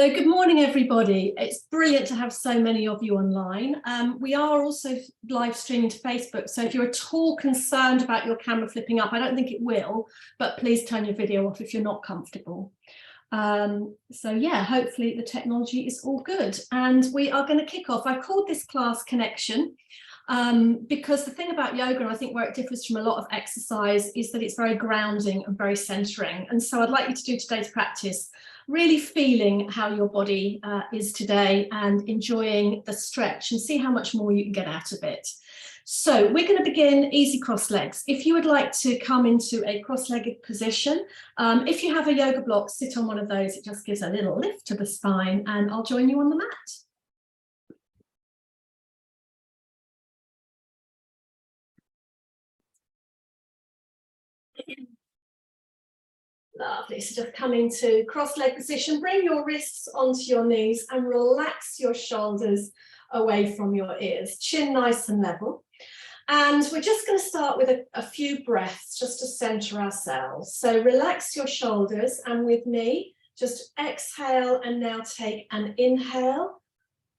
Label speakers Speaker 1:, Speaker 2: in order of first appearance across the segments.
Speaker 1: So good morning, everybody. It's brilliant to have so many of you online. We are also live streaming to Facebook, so if you're at all concerned about your camera flipping up, I don't think it will, but please turn your video off if you're not comfortable. So yeah, hopefully the technology is all good. And we are going to kick off. I've called this class Connection because the thing about yoga, and I think where it differs from a lot of exercise, is that it's very grounding and very centering. And so I'd like you to do today's practice really feeling how your body is today and enjoying the stretch and see how much more you can get out of it. So we're going to begin easy cross legs. If you would like to come into a cross-legged position, if you have a yoga block, sit on one of those. It just gives a little lift to the spine, and I'll join you on the mat. Lovely. So just come into cross-leg position, bring your wrists onto your knees and relax your shoulders away from your ears. Chin nice and level. And we're just going to start with a few breaths just to center ourselves. So relax your shoulders, and with me, just exhale and now take an inhale.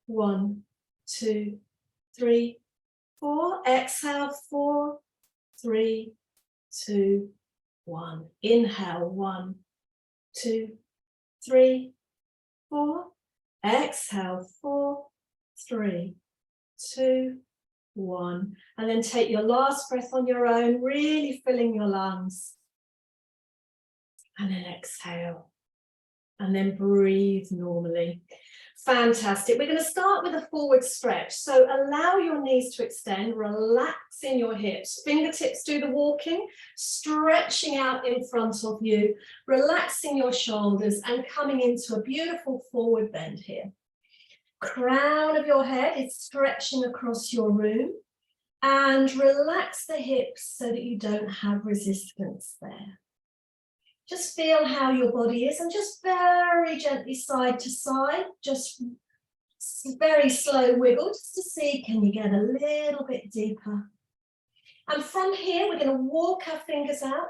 Speaker 1: 1, 2, 3, 4. Exhale, 4, 3, 2, 1. Inhale, 1, 2, 3, 4. Exhale, 4, 3, 2, 1. And then take your last breath on your own, really filling your lungs. And then exhale. And then breathe normally. Fantastic. We're going to start with a forward stretch. So allow your knees to extend, relax in your hips, fingertips do the walking, stretching out in front of you, relaxing your shoulders and coming into a beautiful forward bend here. Crown of your head is stretching across your room, and relax the hips so that you don't have resistance there. Just feel how your body is, and just very gently side to side, just very slow wiggle just to see, can you get a little bit deeper? And from here, we're going to walk our fingers out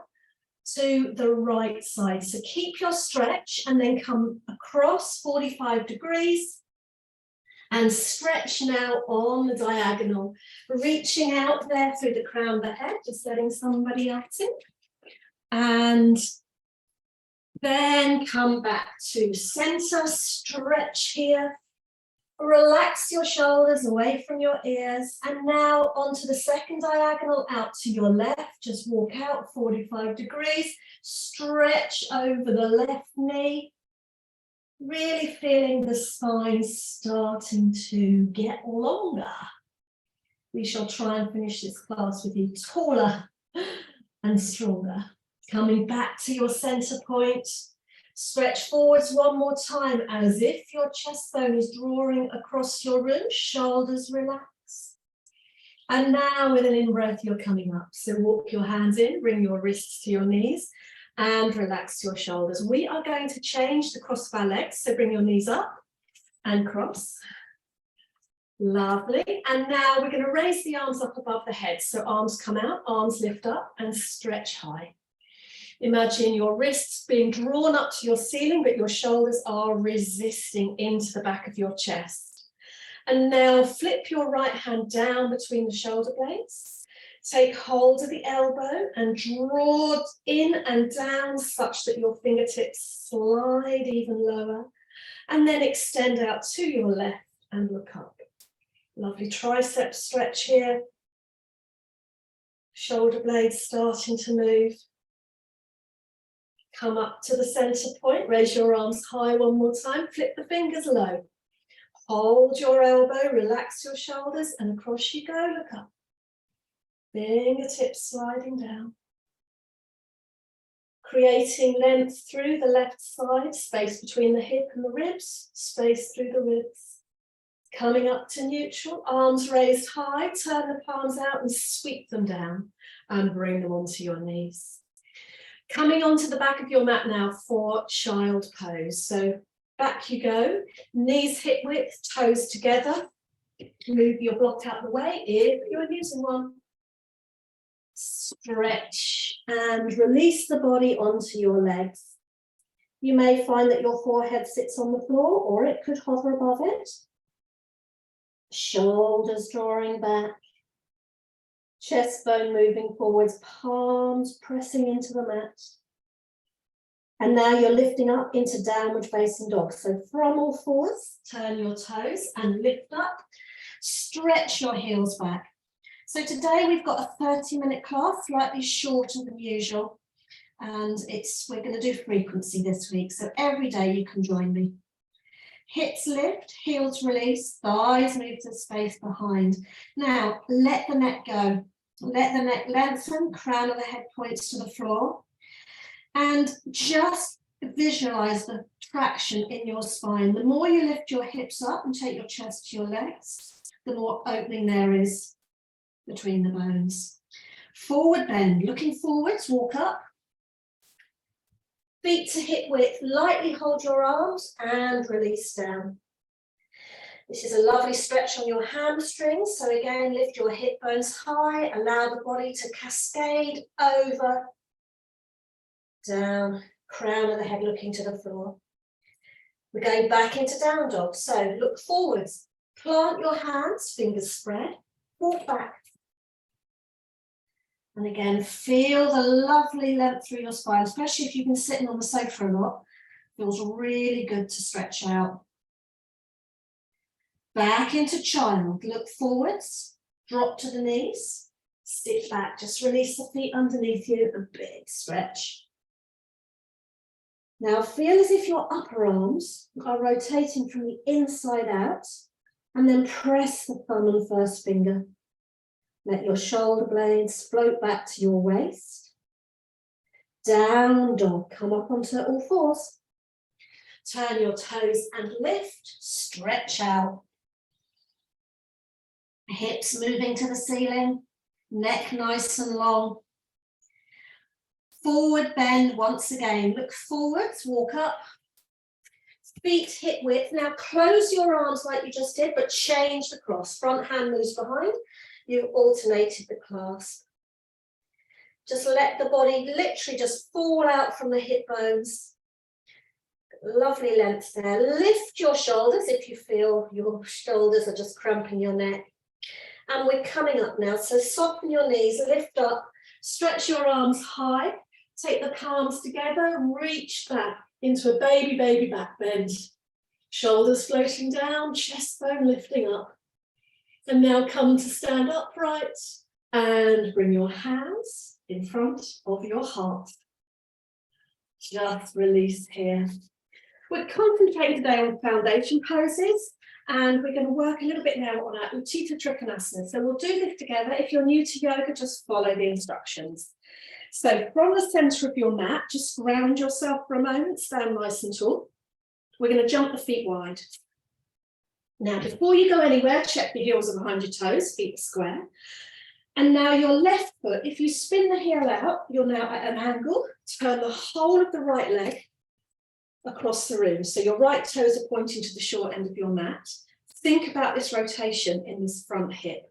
Speaker 1: to the right side. So keep your stretch and then come across 45 degrees and stretch now on the diagonal, reaching out there through the crown of the head, just letting somebody else in. And then come back to center, stretch here, relax your shoulders away from your ears, and now onto the second diagonal out to your left, just walk out 45 degrees, stretch over the left knee, really feeling the spine starting to get longer. We shall try and finish this class with you taller and stronger. Coming back to your center point, stretch forwards one more time as if your chest bone is drawing across your room, shoulders relax. And now with an in-breath, you're coming up. So walk your hands in, bring your wrists to your knees and relax your shoulders. We are going to change the cross of our legs. So bring your knees up and cross. Lovely. And now we're going to raise the arms up above the head. So arms come out, arms lift up and stretch high. Imagine your wrists being drawn up to your ceiling, but your shoulders are resisting into the back of your chest. And now flip your right hand down between the shoulder blades. Take hold of the elbow and draw in and down such that your fingertips slide even lower. And then extend out to your left and look up. Lovely tricep stretch here. Shoulder blades starting to move. Come up to the center point, raise your arms high one more time, flip the fingers low. Hold your elbow, relax your shoulders, and across you go, look up. Fingertips sliding down. Creating length through the left side, space between the hip and the ribs, space through the ribs. Coming up to neutral, arms raised high, turn the palms out and sweep them down and bring them onto your knees. Coming onto the back of your mat now for child pose. So back you go, knees hip width, toes together. Move your block out of the way if you're using one. Stretch and release the body onto your legs. You may find that your forehead sits on the floor or it could hover above it. Shoulders drawing back. Chest bone moving forwards, palms pressing into the mat. And now you're lifting up into downward facing dog. So from all fours, turn your toes and lift up. Stretch your heels back. So today we've got a 30-minute class, slightly shorter than usual. And we're going to do frequency this week. So every day you can join me. Hips lift, heels release, thighs move to the space behind. Now let the neck go. Let the neck lengthen, crown of the head points to the floor. And just visualize the traction in your spine. The more you lift your hips up and take your chest to your legs, the more opening there is between the bones. Forward bend, looking forwards, walk up. Feet to hip width, lightly hold your arms and release down. This is a lovely stretch on your hamstrings. So again, lift your hip bones high, allow the body to cascade over, down, crown of the head looking to the floor. We're going back into down dog. So look forwards, plant your hands, fingers spread, walk back. And again, feel the lovely length through your spine, especially if you've been sitting on the sofa a lot. Feels really good to stretch out. Back into child, look forwards, drop to the knees, sit back, just release the feet underneath you, a big stretch. Now feel as if your upper arms are rotating from the inside out, and then press the thumb and first finger. Let your shoulder blades float back to your waist. Down dog, come up onto all fours. Turn your toes and lift, stretch out. Hips moving to the ceiling, neck nice and long. Forward bend once again, look forwards, walk up. Feet hip width, now close your arms like you just did, but change the cross. Front hand moves behind. You've alternated the clasp. Just let the body literally just fall out from the hip bones. Lovely length there. Lift your shoulders if you feel your shoulders are just cramping your neck. And we're coming up now, so soften your knees, lift up, stretch your arms high, take the palms together and reach back into a baby back bend. Shoulders floating down, chest bone lifting up. And now come to stand upright and bring your hands in front of your heart. Just release here. We're concentrating today on foundation poses, and we're going to work a little bit now on our Utthita Trikonasana. So we'll do this together. If you're new to yoga, just follow the instructions. So from the center of your mat, just ground yourself for a moment, stand nice and tall. We're going to jump the feet wide. Now, before you go anywhere, check the heels are behind your toes, feet are square. And now your left foot, if you spin the heel out, you're now at an angle. Turn the whole of the right leg across the room. So your right toes are pointing to the short end of your mat. Think about this rotation in this front hip.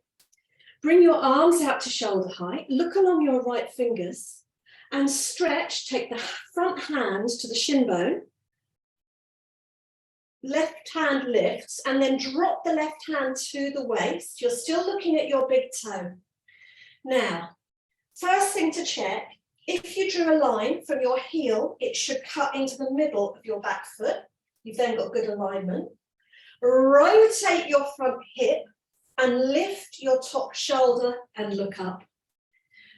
Speaker 1: Bring your arms out to shoulder height. Look along your right fingers and stretch. Take the front hand to the shin bone. Left hand lifts and then drop the left hand to the waist. You're still looking at your big toe. Now, first thing to check, if you drew a line from your heel, it should cut into the middle of your back foot. You've then got good alignment. Rotate your front hip and lift your top shoulder and look up.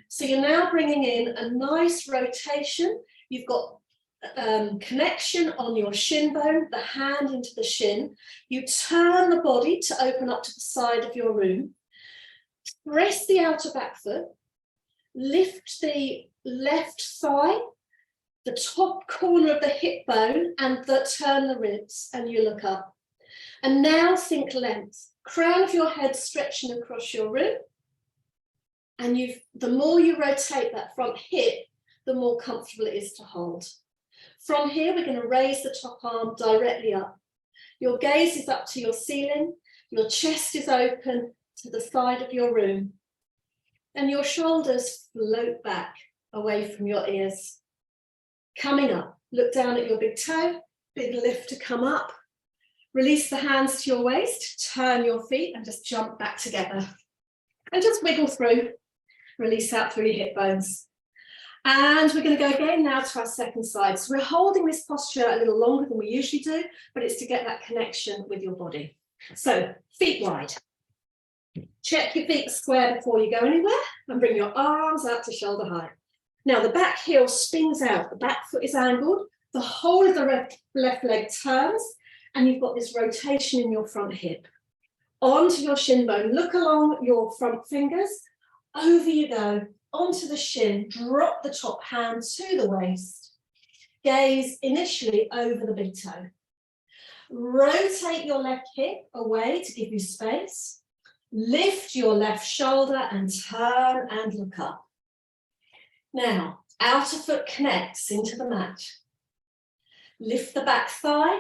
Speaker 1: So you're now bringing in a nice rotation. You've got connection on your shin bone, the hand into the shin. You turn the body to open up to the side of your room. Press the outer back foot. Lift the left thigh, the top corner of the hip bone, and turn the ribs, and you look up. And now think length. Crown of your head stretching across your room. And the more you rotate that front hip, the more comfortable it is to hold. From here, we're going to raise the top arm directly up. Your gaze is up to your ceiling. Your chest is open to the side of your room. And your shoulders float back away from your ears. Coming up, look down at your big toe, big lift to come up. Release the hands to your waist, turn your feet and just jump back together. And just wiggle through, release out through your hip bones. And we're going to go again now to our second side. So we're holding this posture a little longer than we usually do, but it's to get that connection with your body. So feet wide. Check your feet square before you go anywhere and bring your arms out to shoulder height. Now the back heel spins out, the back foot is angled, the whole of the left leg turns, and you've got this rotation in your front hip. Onto your shin bone, look along your front fingers, over you go, onto the shin, drop the top hand to the waist, gaze initially over the big toe. Rotate your left hip away to give you space, lift your left shoulder and turn and look up. Now, outer foot connects into the mat. Lift the back thigh,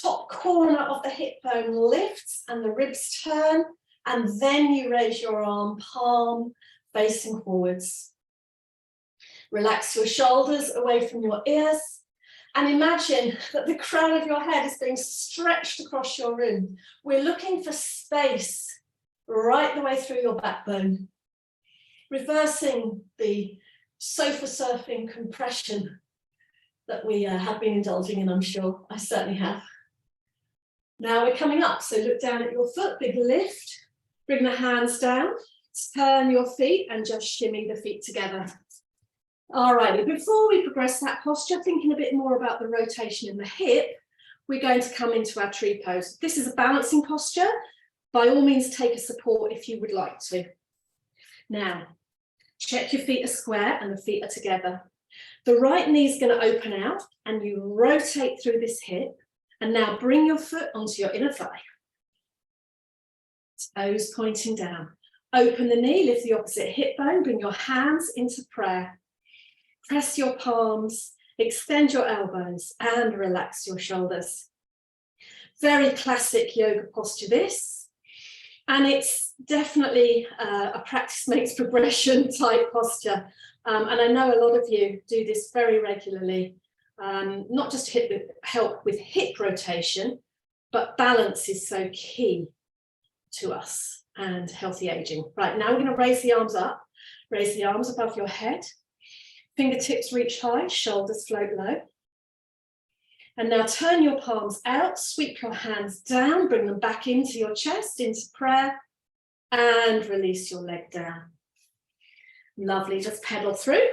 Speaker 1: top corner of the hip bone lifts and the ribs turn, and then you raise your arm, palm facing forwards. Relax your shoulders away from your ears and imagine that the crown of your head is being stretched across your room. We're looking for space right the way through your backbone, reversing the sofa surfing compression that we have been indulging in, I'm sure. I certainly have. Now we're coming up, so look down at your foot, big lift, bring the hands down, turn your feet and just shimmy the feet together. All right, before we progress that posture, thinking a bit more about the rotation in the hip, we're going to come into our tree pose. This is a balancing posture. By all means, take a support if you would like to. Now, check your feet are square and the feet are together. The right knee is going to open out and you rotate through this hip. And now bring your foot onto your inner thigh. Toes pointing down. Open the knee, lift the opposite hip bone, bring your hands into prayer. Press your palms, extend your elbows and relax your shoulders. Very classic yoga posture this. And it's definitely a practice makes progression type posture. And I know a lot of you do this very regularly. Not just help with hip rotation, but balance is so key to us and healthy aging. Right, now we're going to raise the arms up, raise the arms above your head, fingertips reach high, shoulders float low. And now turn your palms out, sweep your hands down, bring them back into your chest, into prayer, and release your leg down. Lovely, just pedal through.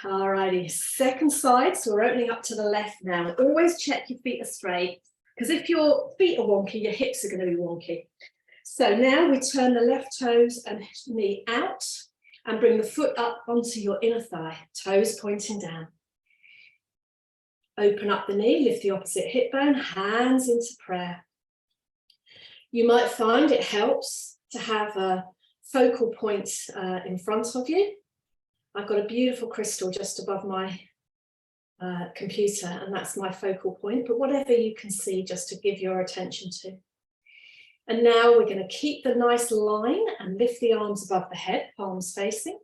Speaker 1: Alrighty, second side, so we're opening up to the left now. Always check your feet are straight, because if your feet are wonky, your hips are going to be wonky. So now we turn the left toes and knee out and bring the foot up onto your inner thigh, toes pointing down. Open up the knee, lift the opposite hip bone, hands into prayer. You might find it helps to have a focal point in front of you. I've got a beautiful crystal just above my computer, and that's my focal point, but whatever you can see just to give your attention to. And now we're going to keep the nice line and lift the arms above the head, palms facing.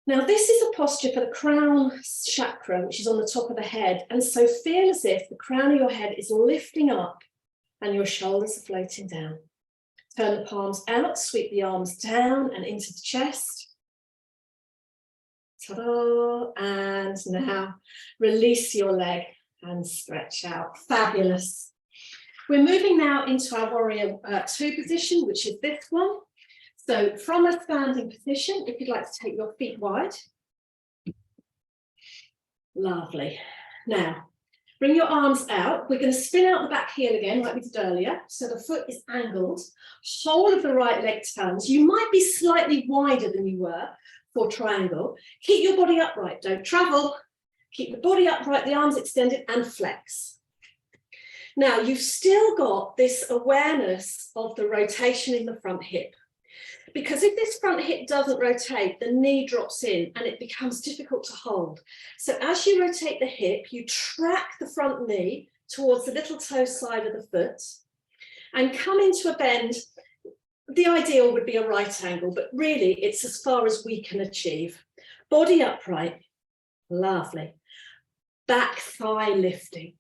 Speaker 1: Now this is a posture for the crown chakra, which is on the top of the head, and so feel as if the crown of your head is lifting up and your shoulders are floating down. Turn the palms out, sweep the arms down and into the chest. Ta-da! And now release your leg and stretch out. Fabulous. We're moving now into our warrior two position, which is this one. So from a standing position, if you'd like to take your feet wide. Lovely. Now, bring your arms out. We're going to spin out the back heel again, like we did earlier. So the foot is angled. Whole of the right leg turns. You might be slightly wider than you were for triangle. Keep your body upright. Don't travel. Keep the body upright, the arms extended, and flex. Now, you've still got this awareness of the rotation in the front hip. Because if this front hip doesn't rotate, the knee drops in and it becomes difficult to hold. So as you rotate the hip, you track the front knee towards the little toe side of the foot and come into a bend. The ideal would be a right angle, but really it's as far as we can achieve. Body upright, Lovely. Back thigh lifting.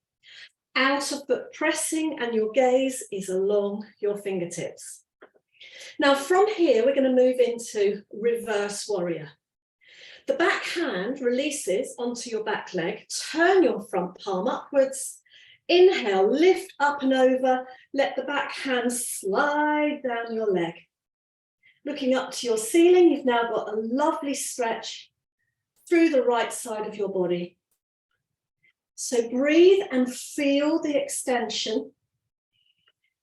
Speaker 1: Outer foot pressing, and your gaze is along your fingertips. Now from here, we're going to move into reverse warrior. The back hand releases onto your back leg. Turn your front palm upwards. Inhale, lift up and over. Let the back hand slide down your leg. Looking up to your ceiling, you've now got a lovely stretch through the right side of your body. So breathe and feel the extension.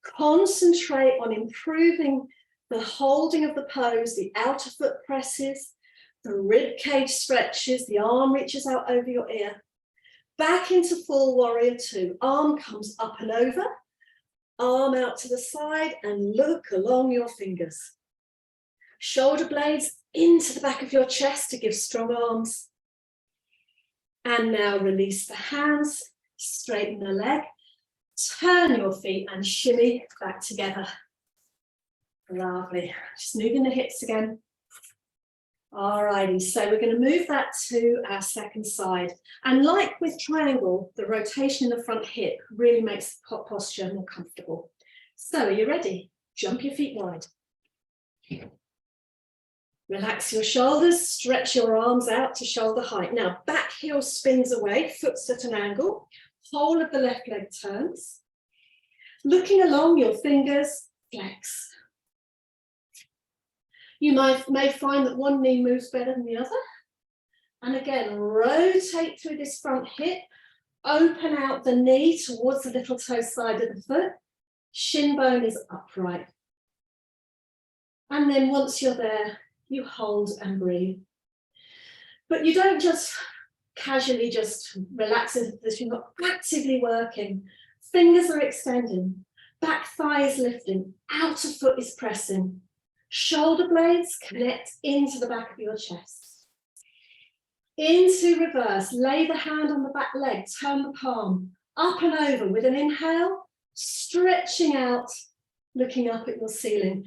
Speaker 1: Concentrate on improving the holding of the pose, the outer foot presses, the rib cage stretches, the arm reaches out over your ear. Back into full warrior two. Arm comes up and over, arm out to the side, and look along your fingers. Shoulder blades into the back of your chest to give strong arms. And now release the hands, straighten the leg, turn your feet and shimmy back together. Lovely. Just moving the hips again. Alrighty, so we're going to move that to our second side. And like with triangle, the rotation in the front hip really makes the posture more comfortable. So are you ready? Jump your feet wide. Relax your shoulders, stretch your arms out to shoulder height. Now, back heel spins away, foot's at an angle. Whole of the left leg turns. Looking along your fingers, flex. You may find that one knee moves better than the other. And again, rotate through this front hip. Open out the knee towards the little toe side of the foot. Shin bone is upright. And then once you're there, you hold and breathe. But you don't just casually just relax into this, you're not actively working. Fingers are extending, back thigh is lifting, outer foot is pressing. Shoulder blades connect into the back of your chest. Into reverse, lay the hand on the back leg, turn the palm, up and over with an inhale, stretching out, looking up at your ceiling.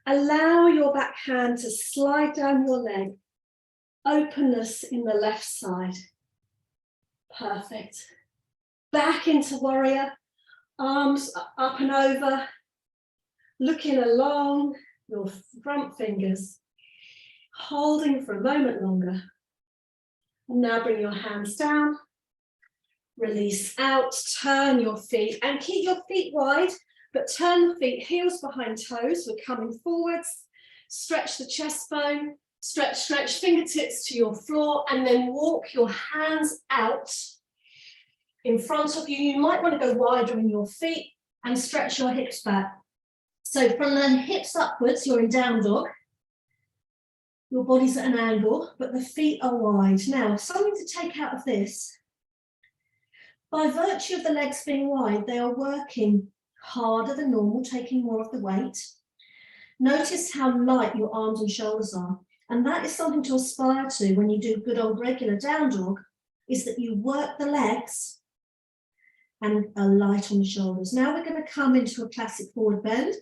Speaker 1: Allow your back hand to slide down your leg. Openness in the left side. Perfect. Back into warrior. Arms up and over. Looking along your front fingers. Holding for a moment longer. And now bring your hands down. Release out. Turn your feet and keep your feet wide. But turn the feet, heels behind toes. We're coming forwards. Stretch the chest bone. Stretch, fingertips to your floor, and then walk your hands out in front of you. You might want to go wider in your feet and stretch your hips back. So from the hips upwards, you're in down dog. Your body's at an angle, but the feet are wide. Now, something to take out of this. By virtue of the legs being wide, they are working harder than normal, taking more of the weight. Notice how light your arms and shoulders are. And that is something to aspire to when you do good old regular down dog, is that you work the legs and are light on the shoulders. Now we're going to come into a classic forward bend.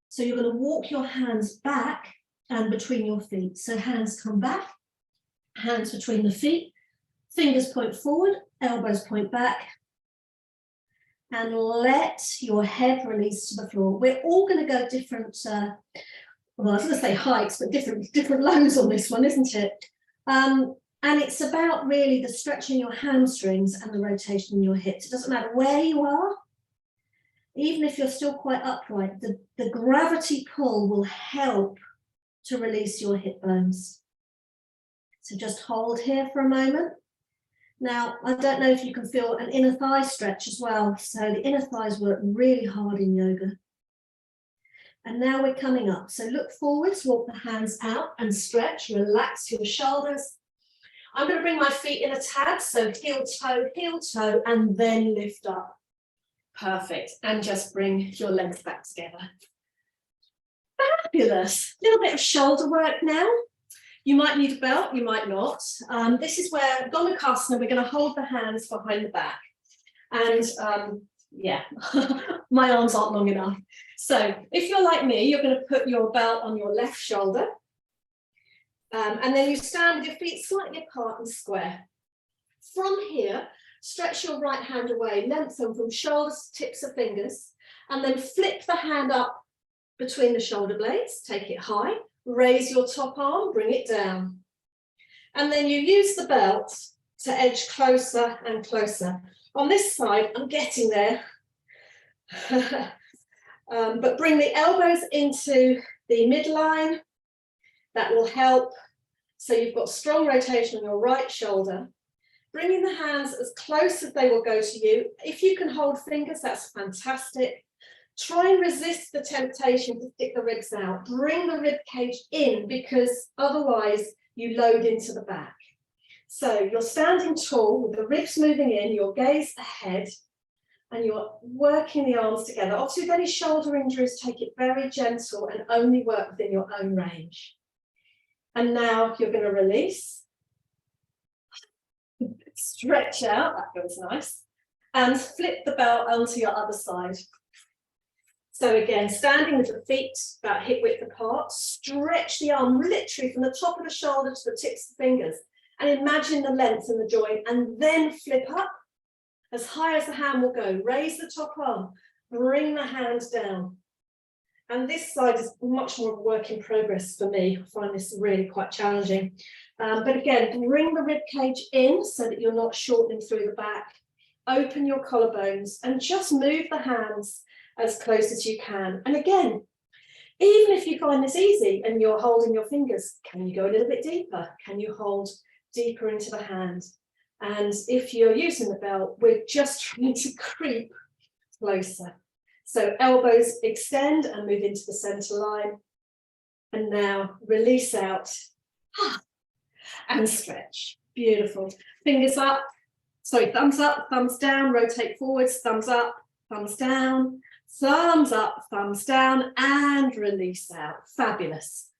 Speaker 1: So you're going to walk your hands back and between your feet. So hands come back, hands between the feet, fingers point forward, elbows point back, and let your head release to the floor. We're all going to go different, well, I was going to say heights, but different lows on this one, isn't it? And it's about really the stretching your hamstrings and the rotation in your hips. It doesn't matter where you are, even if you're still quite upright, the gravity pull will help to release your hip bones. So just hold here for a moment. Now, I don't know if you can feel an inner thigh stretch as well. So the inner thighs work really hard in yoga. And now we're coming up. So look forwards, walk the hands out and stretch, relax your shoulders. I'm going to bring my feet in a tad, so heel toe, and then lift up. Perfect. And just bring your legs back together. Fabulous. A little bit of shoulder work now. You might need a belt, you might not. This is where Gomukasana, we're going to hold the hands behind the back. And yeah, my arms aren't long enough. So if you're like me, you're going to put your belt on your left shoulder. And then you stand with your feet slightly apart and square. From here, stretch your right hand away, lengthen from shoulders to tips of fingers, and then flip the hand up between the shoulder blades, take it high, raise your top arm, bring it down. And then you use the belt to edge closer and closer. On this side, I'm getting there. But bring the elbows into the midline. That will help. So you've got strong rotation on your right shoulder. Bringing the hands as close as they will go to you. If you can hold fingers, that's fantastic. Try and resist the temptation to stick the ribs out. Bring the rib cage in, because otherwise you load into the back. So you're standing tall with the ribs moving in, your gaze ahead, and you're working the arms together. Obviously, with any shoulder injuries, take it very gentle and only work within your own range. And now you're going to release. Stretch out, that feels nice. And flip the belt onto your other side. So again, standing with the feet about hip width apart, stretch the arm literally from the top of the shoulder to the tips of the fingers, and imagine the length in the joint, and then flip up as high as the hand will go. Raise the top arm, bring the hands down. And this side is much more of a work in progress for me. I find this really quite challenging. But again, bring the rib cage in so that you're not shortening through the back. Open your collarbones and just move the hands as close as you can. And again, even if you find this easy and you're holding your fingers, can you go a little bit deeper? Can you hold deeper into the hand? And if you're using the belt, we're just trying to creep closer. So elbows extend and move into the center line. And now release out and stretch. Beautiful. Fingers up, sorry, thumbs up, thumbs down, rotate forwards, thumbs up, thumbs down, thumbs up, thumbs down, and release out. Fabulous.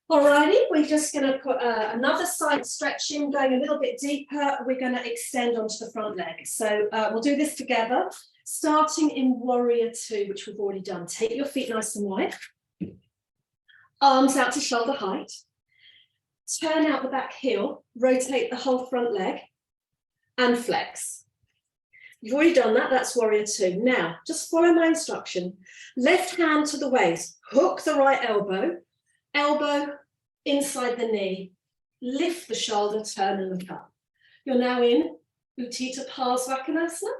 Speaker 1: Alrighty, we're just going to put another side stretch in, going a little bit deeper. We're going to extend onto the front leg. So we'll do this together, starting in Warrior Two, which we've already done. Take your feet nice and wide, arms out to shoulder height, turn out the back heel, rotate the whole front leg, and flex. You've already done that, that's Warrior Two. Now, just follow my instruction. Left hand to the waist, hook the right elbow, elbow inside the knee, lift the shoulder, turn and look up. You're now in Utthita Parsvakonasana.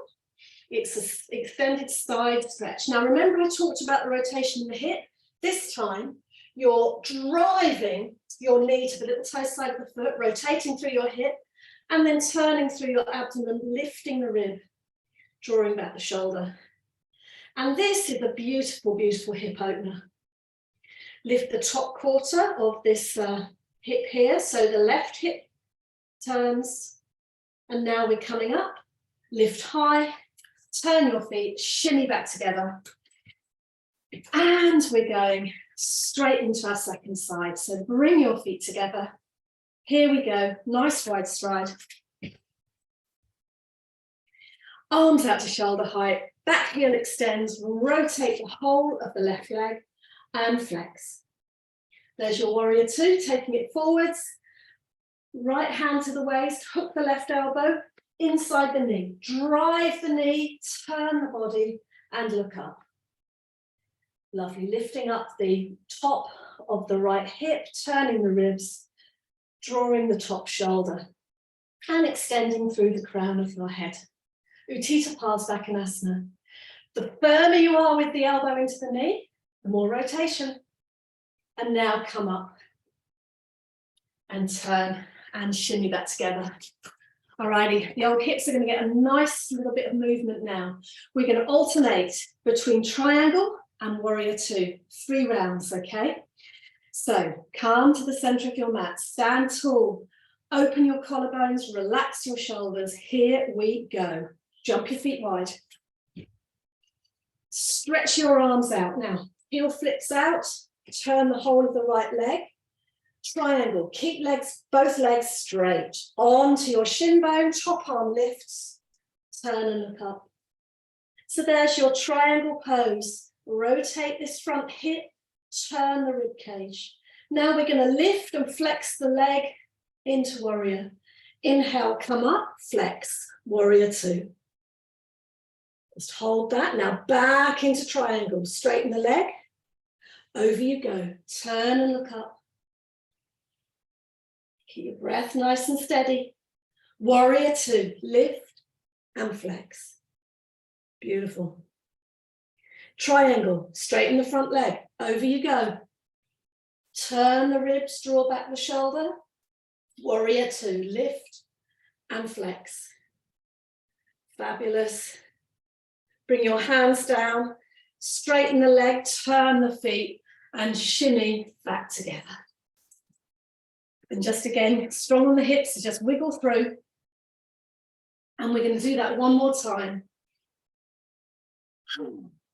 Speaker 1: It's an extended side stretch. Now remember I talked about the rotation in the hip. This time you're driving your knee to the little toe side of the foot, rotating through your hip, and then turning through your abdomen, lifting the rib, drawing back the shoulder. And this is a beautiful, beautiful hip opener. Lift the top quarter of this hip here. So the left hip turns. And now we're coming up. Lift high, turn your feet, shimmy back together. And we're going straight into our second side. So bring your feet together. Here we go. Nice wide stride. Arms out to shoulder height. Back heel extends. Rotate the whole of the left leg. And flex. There's your Warrior Two, taking it forwards. Right hand to the waist, hook the left elbow, inside the knee. Drive the knee, turn the body, and look up. Lovely, lifting up the top of the right hip, turning the ribs, drawing the top shoulder, and extending through the crown of your head. Utthita Parsvakonasana. The firmer you are with the elbow into the knee, the more rotation. And now come up and turn and shimmy that together. Alrighty, the old hips are going to get a nice little bit of movement now. We're going to alternate between triangle and Warrior Two. 3 rounds, okay? So come to the center of your mat, stand tall, open your collarbones, relax your shoulders. Here we go. Jump your feet wide. Stretch your arms out. Now, heel flips out. Turn the whole of the right leg. Triangle. Keep both legs straight. Onto your shin bone. Top arm lifts. Turn and look up. So there's your triangle pose. Rotate this front hip. Turn the rib cage. Now we're going to lift and flex the leg into warrior. Inhale, come up, flex, warrior two. Just hold that. Now back into triangle. Straighten the leg. Over you go. Turn and look up. Keep your breath nice and steady. Warrior two. Lift and flex. Beautiful. Triangle. Straighten the front leg. Over you go. Turn the ribs. Draw back the shoulder. Warrior two. Lift and flex. Fabulous. Bring your hands down, straighten the leg, turn the feet, and shimmy back together. And just again, strong on the hips, so just wiggle through. And we're going to do that one more time.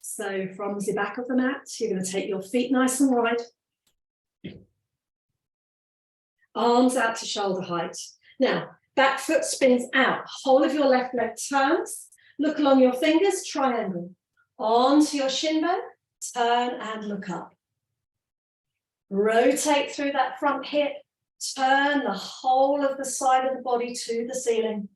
Speaker 1: So from the back of the mat, you're going to take your feet nice and wide. Arms out to shoulder height. Now, back foot spins out. Whole of your left leg turns. Look along your fingers, triangle. Onto your shin bone, turn and look up. Rotate through that front hip, turn the whole of the side of the body to the ceiling.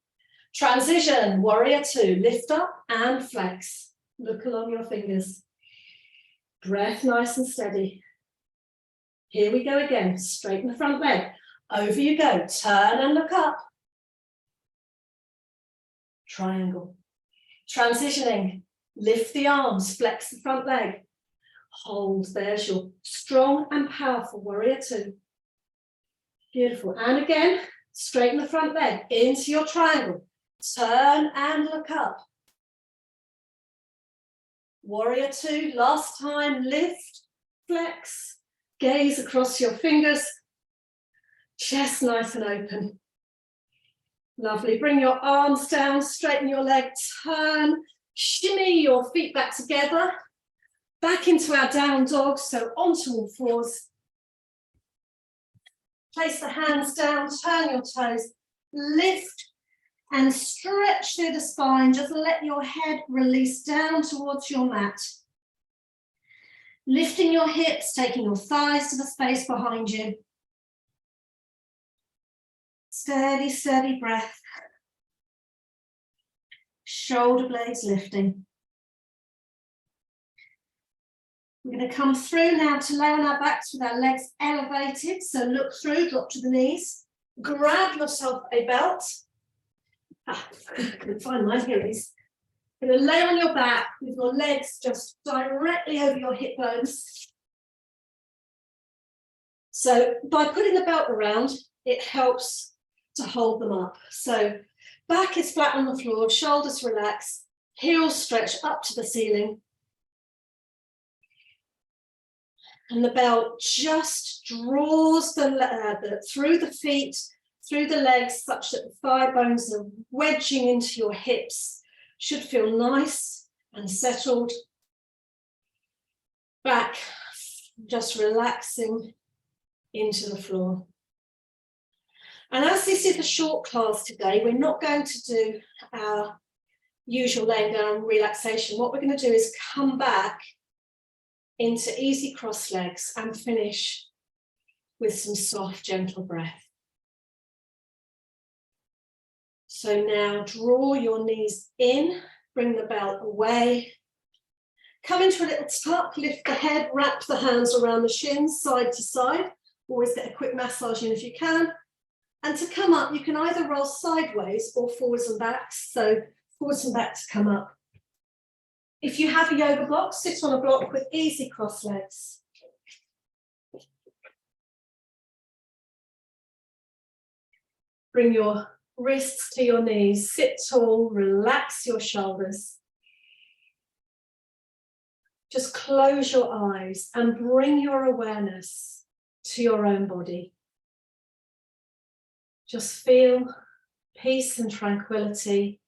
Speaker 1: Transition, warrior two, lift up and flex. Look along your fingers. Breath nice and steady. Here we go again, straighten the front leg. Over you go, turn and look up. Triangle. Transitioning, lift the arms, flex the front leg. Hold, there's your strong and powerful warrior two. Beautiful, and again, straighten the front leg into your triangle. Turn and look up. Warrior two, last time, lift, flex, gaze across your fingers. Chest nice and open. Lovely, bring your arms down, straighten your leg, turn, shimmy your feet back together, back into our down dog, so onto all fours. Place the hands down, turn your toes, lift and stretch through the spine, just let your head release down towards your mat. Lifting your hips, taking your thighs to the space behind you. Steady, steady breath. Shoulder blades lifting. We're going to come through now to lay on our backs with our legs elevated. So look through, drop to the knees. Grab yourself a belt. I can find mine, here it is. You're going to lay on your back with your legs just directly over your hip bones. So by putting the belt around, it helps to hold them up. So back is flat on the floor, shoulders relax, heels stretch up to the ceiling. And the belt just draws through the feet, through the legs, such that the thigh bones are wedging into your hips. Should feel nice and settled. Back, just relaxing into the floor. And as this is a short class today, we're not going to do our usual laying down relaxation. What we're going to do is come back into easy cross legs and finish with some soft, gentle breath. So now draw your knees in, bring the belt away. Come into a little tuck, lift the head, wrap the hands around the shins, side to side. Always get a quick massage in if you can. And to come up, you can either roll sideways or forwards and backs. So forwards and backs come up. If you have a yoga block, sit on a block with easy cross legs. Bring your wrists to your knees, sit tall, relax your shoulders. Just close your eyes and bring your awareness to your own body. Just feel peace and tranquility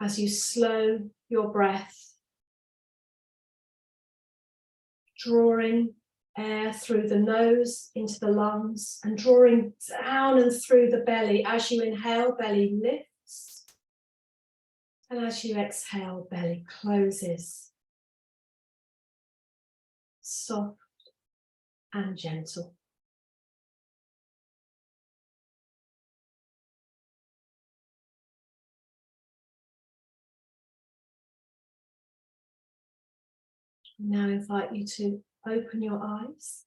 Speaker 1: as you slow your breath, drawing air through the nose into the lungs and drawing down and through the belly. As you inhale, belly lifts, and as you exhale, belly closes. Soft and gentle. Now invite you to open your eyes.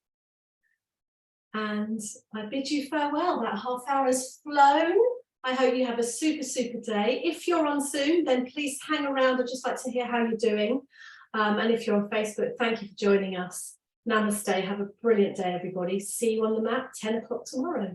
Speaker 1: And I bid you farewell. That half hour has flown. I hope you have a super, super day. If you're on Zoom, then please hang around. I'd just like to hear how you're doing. And if you're on Facebook, thank you for joining us. Namaste. Have a brilliant day, everybody. See you on the map, 10 o'clock tomorrow.